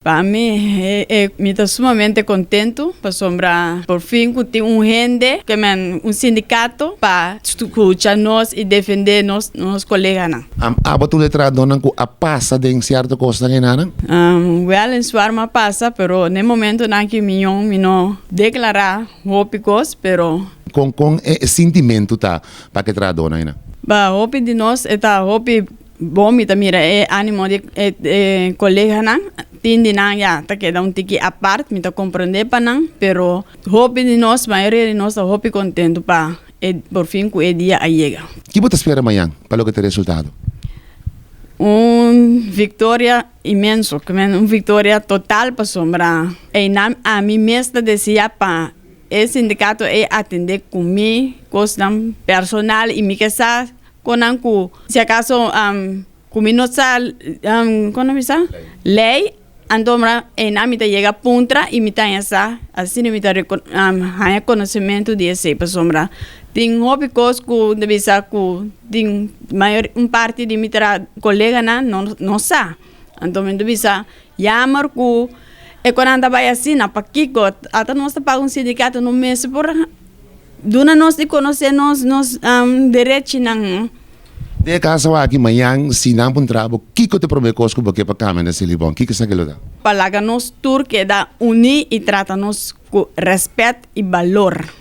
Para mí, me está sumamente contento, para sombra, por fin, que tem gente, que un sindicato, para escuchar-nos e defender nos colegas. Apa tu letra donan ku apasa de certo costa que nana? Well, en Suarma pasa, pero en el momento en que me no declarar hópicos, pero Com sentimento tá para que tra dona ina. ba hopi de nós eta hopi bom mita mira ânimo de colega nan tindi nan ya ta queda tiki apart mita compreender pa nan pero hopi de nós maioria de nós hopi contento pa por fim que dia a chega. Que você espera amanhã para o que ter resultado? Vitória imenso, vitória total para sombra. E a mim mesma dizia pa o sindicato atender comigo, costam personal e me quer conanku se acaso comigo não sabe como me sabe lei andomra na mita chega puntra e mita essa assim mita há conhecimento de esse sombra tem hobby cosco de bisa ku tem maior parte de mitra colega não sabe então de bisa chamar ku e quando anda vai assim na paquico até nós paga sindicato no mês por duna nós de conhecer nos direitos não. De caso aqui amanhã se não pun trabo, que te promete cosco porque para câmera nesse libão, que se aquilo dá? Para nos tur que dá unir e trata nos com respeito e valor.